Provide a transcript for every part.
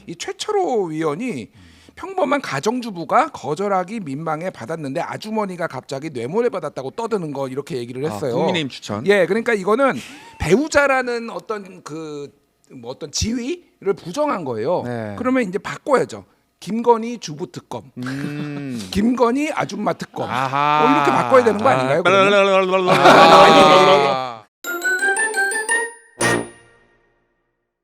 이 최철호 위원이 평범한 가정주부가 거절하기 민망해 받았는데 아주머니가 갑자기 뇌물을 받았다고 떠드는 거 이렇게 얘기를 했어요. 국민의힘 추천. 예, 그러니까 이거는 배우자라는 어떤 어떤 지위를 부정한 거예요. 네. 그러면 이제 바꿔야죠. 김건희 주부 특검, 김건희 아줌마 특검, 이렇게 바꿔야 되는 거 아닌가요?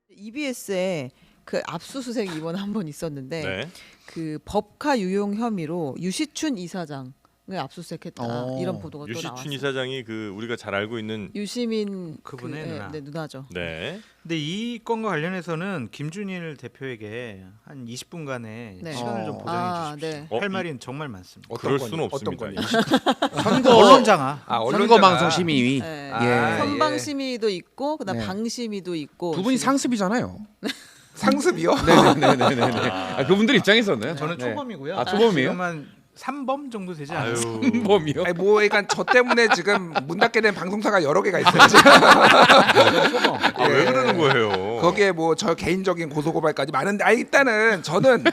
EBS에 그 압수수색 이번에 한 번 있었는데 네. 그 법카 유용 혐의로 유시춘 이사장을 압수수색했다 이런 보도가 또 나왔어요. 유시춘 이사장이 그 우리가 잘 알고 있는 유시민 그분의 누나. 네, 누나죠. 네. 근데 이 건과 관련해서는 김준일 대표에게 한 20분간의 네. 시간을 좀 보장해 주십시오. 네. 할 말이 정말 많습니다. 그럴 수는 없습니다. 언론장아. 선거방송심의위. 네. 예. 선방심의도 있고 그다음 네. 방심의도 있고 두 분이 상습이잖아요. 상습이요? 네네네네. 그분들 입장에서는 저는 네. 초범이고요. 아, 초범이에요? 지금 한 3범 정도 되지 않아요? 범이요? 아니, 뭐 그러니까 저 때문에 지금 문 닫게 된 방송사가 여러 개가 있어요. 지금. 왜 그러는 거예요? 거기에 뭐 저 개인적인 고소고발까지 많은데, 일단은 저는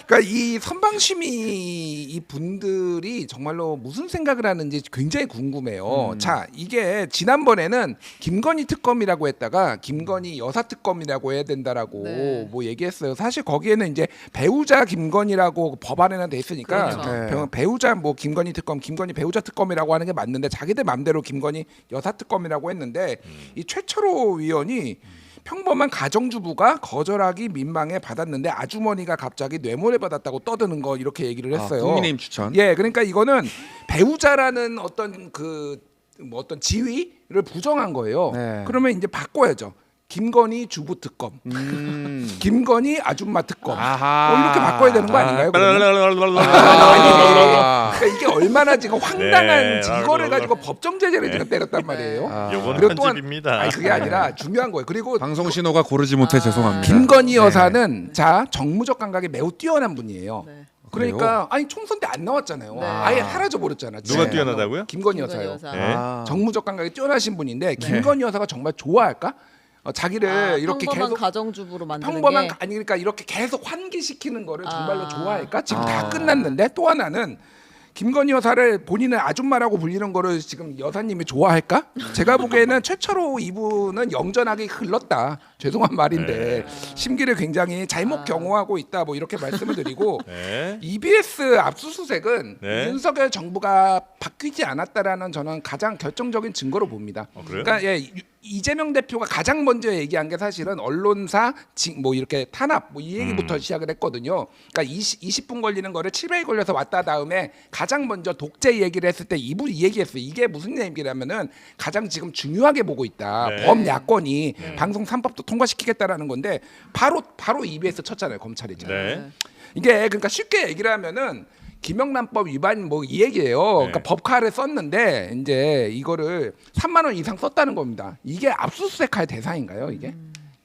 그러니까 이 선방심의 이 분들이 정말로 무슨 생각을 하는지 굉장히 궁금해요. 자, 이게 지난번에는 김건희 특검이라고 했다가 김건희 여사 특검이라고 해야 된다라고 네. 뭐 얘기했어요. 사실 거기에는 이제 배우자 김건희라고 법안에는 돼 있으니까 그렇죠. 네. 배우자 뭐 김건희 특검, 김건희 배우자 특검이라고 하는 게 맞는데 자기들 맘대로 김건희 여사 특검이라고 했는데 이 최철호 위원이 평범한 가정주부가 거절하기 민망해 받았는데 아주머니가 갑자기 뇌물을 받았다고 떠드는 거 이렇게 얘기를 했어요. 국민의힘 추천. 예, 그러니까 이거는 배우자라는 어떤 어떤 지위를 부정한 거예요. 네. 그러면 이제 바꿔야죠. 김건희 주부 특검, 김건희 아줌마 특검, 이렇게 바꿔야 되는 거 아닌가요? 그러니까 이게 얼마나 지금 황당한 이거를 가지고 법정 제재를 지금 때렸단 말이에요. 요거는 그리고 또한 편집입니다. 그게 아니라 중요한 거예요. 그리고 방송 신호가 고르지 못해 죄송합니다. 김건희 네. 여사는 자 정무적 감각이 매우 뛰어난 분이에요. 네. 그러니까 아니 총선 때 안 나왔잖아요. 네. 아예 사라져 버렸잖아. 누가 뛰어나다고요? 김건희 김건희 여사요. 여사. 네. 정무적 감각이 뛰어나신 분인데 김건희 여사가 정말 좋아할까? 자기를 이렇게 평범한 계속 가정주부로 만드는 평범한 게 아니 그러니까 이렇게 계속 환기시키는 거를 정말로 아. 좋아할까? 지금 다 끝났는데 또 하나는 김건희 여사를 본인은 아줌마라고 불리는 거를 지금 여사님이 좋아할까? 제가 보기에는 최철호 이분은 영전하게 흘렀다. 죄송한 말인데 심기를 굉장히 잘못 경호하고 있다. 뭐 이렇게 말씀을 드리고 네. EBS 압수수색은 네. 윤석열 정부가 바뀌지 않았다라는 저는 가장 결정적인 증거로 봅니다. 그래요? 그러니까 이재명 대표가 가장 먼저 얘기한 게 사실은 언론사 뭐 이렇게 탄압 뭐 이 얘기부터 시작을 했거든요. 그러니까 20분 걸리는 거를 700일 걸려서 왔다 다음에 가장 먼저 독재 얘기를 했을 때 이분이 얘기했어요. 이게 무슨 얘기냐면은 가장 지금 중요하게 보고 있다. 네. 범야권이 방송 3법도 통과시키겠다라는 건데 바로 EBS 쳤잖아요. 검찰이 지금. 네. 이게 그러니까 쉽게 얘기를 하면은 김영란법 위반 뭐 이 얘기예요. 그러니까 법카를 썼는데 이제 이거를 3만 원 이상 썼다는 겁니다. 이게 압수수색할 대상인가요, 이게?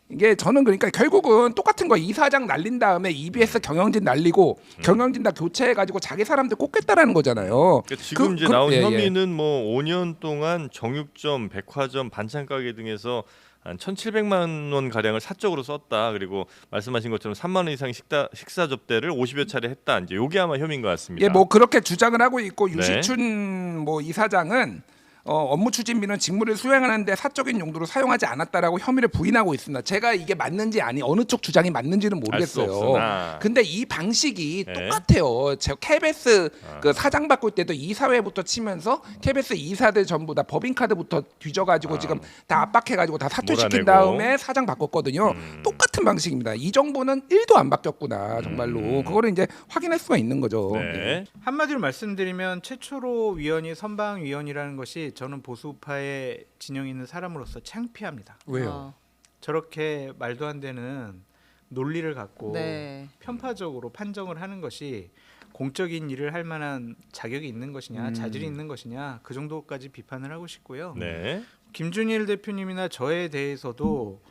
이게 저는 그러니까 결국은 똑같은 거 이사장 날린 다음에 EBS 경영진 날리고 경영진 다 교체해 가지고 자기 사람들 꼽겠다라는 거잖아요. 그러니까 지금 이제 나온 예. 혐의는 뭐 5년 동안 정육점, 백화점, 반찬 가게 등에서 한 1,700만 원 가량을 사적으로 썼다. 그리고 말씀하신 것처럼 3만 원 이상 식사 접대를 50여 차례 했다. 이제 요게 아마 혐의인 것 같습니다. 예, 뭐 그렇게 주장을 하고 있고 네. 유시춘 뭐 이사장은 업무 추진비는 직무를 수행하는데 사적인 용도로 사용하지 않았다라고 혐의를 부인하고 있습니다. 제가 이게 맞는지 아니 어느 쪽 주장이 맞는지는 알 수 모르겠어요. 없으나. 근데 이 방식이 네. 똑같아요. 제가 KBS 그 사장 바꿀 때도 이사회부터 치면서 KBS 이사들 전부 다 법인카드부터 뒤져가지고 지금 다 압박해가지고 다 사퇴시킨 몰아내고. 다음에 사장 바꿨거든요. 똑같은 방식입니다. 이 정부는 1도 안 바뀌었구나 정말로. 그거를 이제 확인할 수가 있는 거죠. 네. 한마디로 말씀드리면 최초로 위원이 선방 위원이라는 것이 저는 보수파의 진영에 있는 사람으로서 창피합니다. 왜요? 저렇게 말도 안 되는 논리를 갖고 네. 편파적으로 판정을 하는 것이 공적인 일을 할 만한 자격이 있는 것이냐, 자질이 있는 것이냐, 그 정도까지 비판을 하고 싶고요. 네. 김준일 대표님이나 저에 대해서도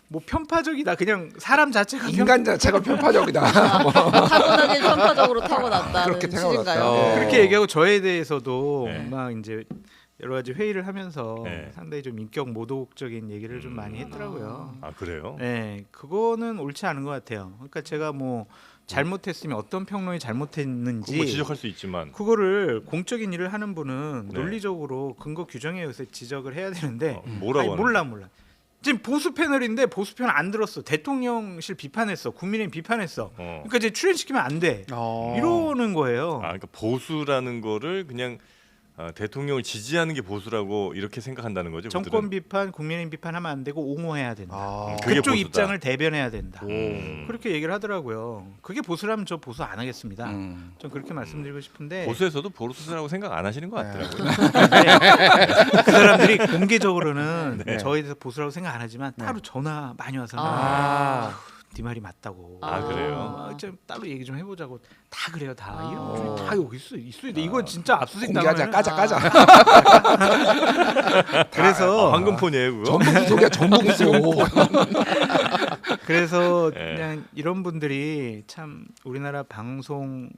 뭐 편파적이다. 그냥 사람 자체가 인간 자체가 편파적이다. 타고나게 편파적으로 타고났다는 그렇게 취지인가요? 타고났다. 그렇게 얘기하고 저에 대해서도 네. 막 이제 여러 가지 회의를 하면서 네. 상당히 좀 인격 모독적인 얘기를 좀 많이 했더라고요. 아 그래요? 네, 그거는 옳지 않은 것 같아요. 그러니까 제가 뭐 잘못했으면 어떤 평론이 잘못했는지 그거 지적할 수 있지만 그거를 공적인 일을 하는 분은 네. 논리적으로 근거 규정에 의해서 지적을 해야 되는데 뭐라고 아니, 몰라. 지금 보수 패널인데 보수 편 안 들었어. 대통령실 비판했어. 국민의힘 비판했어. 그러니까 이제 출연시키면 안 돼. 이러는 거예요. 아 그러니까 보수라는 거를 그냥 대통령을 지지하는 게 보수라고 이렇게 생각한다는 거죠. 정권 그들은? 비판, 국민의힘 비판하면 안 되고 옹호해야 된다. 그게 그쪽 보수다. 입장을 대변해야 된다. 음. 그렇게 얘기를 하더라고요. 그게 보수라면 저 보수 안 하겠습니다. 음. 좀 그렇게 말씀드리고 싶은데 보수에서도 보수라고 생각 안 하시는 것 같더라고요. 그 사람들이 공개적으로는 네. 저에 대해서 보수라고 생각 안 하지만 따로 전화 많이 와서는 네 말이 맞다고. 아, 그래요? 좀 따로 얘기 좀 해보자고. 다 그래요, 다. 아. 이런 분이 다 여기 있어야 돼. 이건 진짜 압수수색 공개하자, 당하면 까자. 그래서 황금폰이에요 그거. 전부 구속이야, 전부 구속. 그래서 네. 그냥 이런 분들이 참 우리나라 방송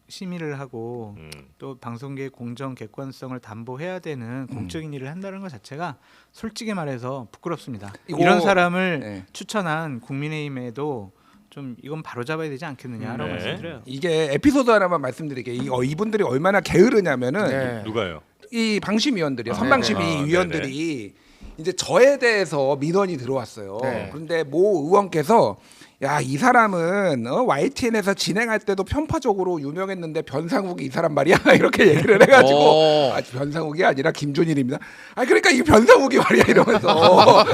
심의를 하고 또 방송계의 공정 객관성을 담보해야 되는 공적인 일을 한다는 것 자체가 솔직히 말해서 부끄럽습니다. 이거- 이런 사람을 네. 추천한 국민의힘에도 좀 이건 바로잡아야 되지 않겠느냐라고 네. 말씀드려요. 이게 에피소드 하나만 말씀드릴게요. 이분들이 얼마나 게으르냐면은 네. 누가요? 이 방심위원들이요. 아, 선방심의위원들이 이제 저에 대해서 민원이 들어왔어요. 네. 그런데 모 의원께서 야, 이 사람은 YTN에서 진행할 때도 편파적으로 유명했는데 변상욱이 이 사람 말이야 이렇게 얘기를 해가지고 변상욱이 아니라 김준일입니다. 아 그러니까 이 변상욱이 말이야 이러면서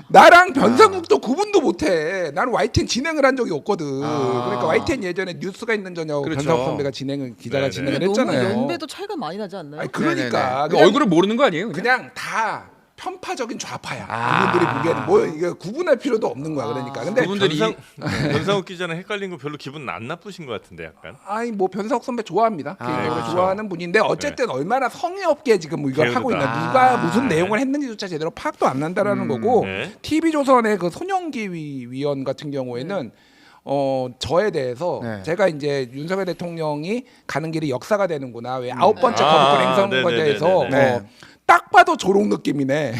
나랑 변상욱도 구분도 못해. 나는 YTN 진행을 한 적이 없거든. 그러니까 YTN 예전에 뉴스가 있는 저녁 그렇죠. 변상욱 선배가 진행을 네네. 진행을 너무 했잖아요. 연배도 차이가 많이 나지 않나요? 아니, 그러니까 네네네. 그냥, 얼굴을 모르는 거 아니에요? 그냥 다 편파적인 좌파야. 이분들이 보기에는 뭐 이게 구분할 필요도 없는 거야. 그러니까 근데 그분들이 변상욱 기자는 헷갈린 거 별로 기분 안 나쁘신 것 같은데 약간. 아니 뭐 변상욱 선배 좋아합니다. 개인적으로 그렇죠. 좋아하는 분인데 어쨌든 얼마나 성의 없게 지금 뭐 이걸 게으르다. 하고 있나 누가 무슨 네. 내용을 했는지조차 제대로 파악도 안 난다라는 거고 네. TV조선의 그 손영기 위원 같은 경우에는 저에 대해서 네. 제가 이제 윤석열 대통령이 가는 길이 역사가 되는구나 왜 9번째 거부권 행선거제에서 네네네네. 딱 봐도 조롱 느낌이네.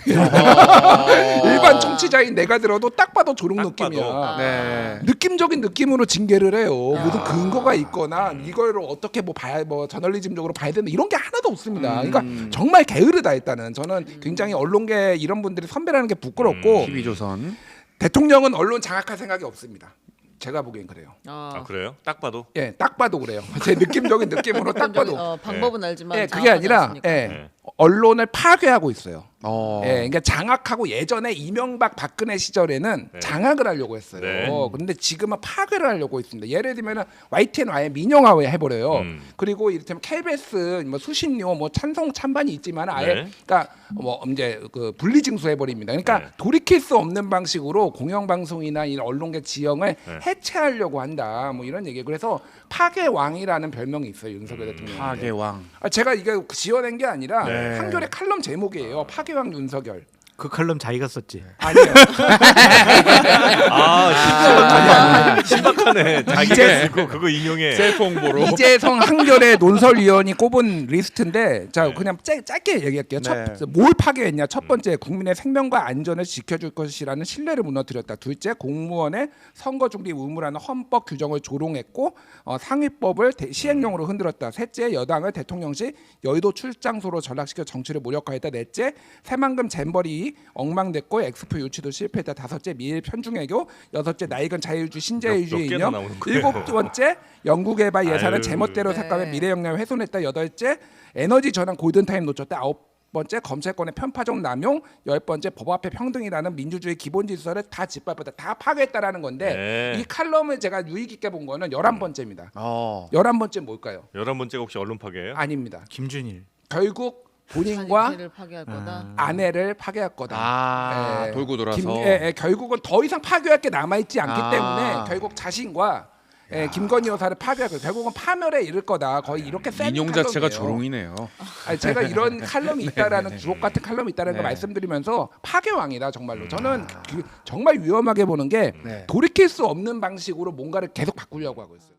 일반 청취자인 내가 들어도 딱 봐도 조롱 딱 느낌이야. 봐도. 네. 느낌적인 느낌으로 징계를 해요. 무슨 근거가 있거나 이거를 어떻게 뭐 저널리즘적으로 봐야 된다 이런 게 하나도 없습니다. 그러니까 정말 게으르다 일단은 저는 굉장히 언론계 이런 분들이 선배라는 게 부끄럽고 TV조선. 대통령은 언론 장악할 생각이 없습니다. 제가 보기엔 그래요. 아 그래요? 딱 봐도. 예, 딱 봐도 그래요. 제 느낌적인 느낌으로 딱 봐도. 방법은 알지만 예, 그게 아니라 장악하지 않으니까. 예, 네. 언론을 파괴하고 있어요. 어. 예, 그러니까 장악하고 예전에 이명박 박근혜 시절에는 네. 장악을 하려고 했어요. 네. 그런데 지금은 파괴를 하려고 있습니다. 예를 들면은 YTN 아예 민영화 해버려요. 그리고 이를테면 KBS 뭐 수신료 뭐 찬성 찬반이 있지만 아예 네. 그러니까 뭐 이제 그 분리징수 해버립니다. 그러니까 네. 돌이킬 수 없는 방식으로 공영방송이나 이 언론계 지형을 네. 해체하려고 한다. 뭐 이런 얘기. 그래서 파괴왕이라는 별명이 있어요 윤석열 대통령. 파괴왕. 제가 이게 지어낸 게 아니라 네. 한겨레 칼럼 제목이에요. 파괴왕 윤석열. 그 칼럼 자기가 썼지. 아니에요. 신박하네. 자기가 쓰고 그거 인용해. 셀프 홍보로. 이재성 한겨레 논설위원이 꼽은 리스트인데 자 그냥 짧게 얘기할게요. 네. 뭘 파괴했냐? 첫 번째 국민의 생명과 안전을 지켜줄 것이라는 신뢰를 무너뜨렸다. 둘째 공무원의 선거 중립 의무라는 헌법 규정을 조롱했고 상위법을 시행령으로 흔들었다. 셋째 여당을 대통령실 여의도 출장소로 전락시켜 정치를 무력화했다. 넷째 새만금 잼버리 엉망됐고 엑스포 유치도 실패했다. 다섯째 미일 편중애교. 여섯째 나이건 자유주의 신자유주의 몇 개나 이념. 나오는 거예요? 일곱 번째 연구개발 예산을 아유. 제멋대로 삭감해 네. 미래 역량을 훼손했다. 여덟째 에너지 전환 골든타임 놓쳤다. 아홉 번째 검찰권의 편파적 남용. 열 번째 법 앞에 평등이라는 민주주의 기본 질서를 다 짓밟았다. 다 파괴했다라는 건데 네. 이 칼럼을 제가 유의 깊게 본 거는 11번째입니다. 어. 11번째 뭘까요? 11번째가 혹시 언론 파괴예요? 아닙니다. 김준일. 결국 본인과 자신을 파괴할 거다. 아내를 파괴할 거다. 아, 예. 돌고 돌아서. 결국은 더 이상 파괴할 게 남아 있지 않기 아. 때문에 결국 자신과 김건희 여사를 파괴할 거예요. 결국은 파멸에 이를 거다. 거의 이렇게 센 인용 칼럼이에요. 자체가 조롱이네요. 아니, 제가 이런 칼럼이 있다라는 주옥 같은 칼럼이 있다는 걸 네. 말씀드리면서 파괴왕이다 정말로. 저는 정말 위험하게 보는 게 네. 돌이킬 수 없는 방식으로 뭔가를 계속 바꾸려고 하고 있어요.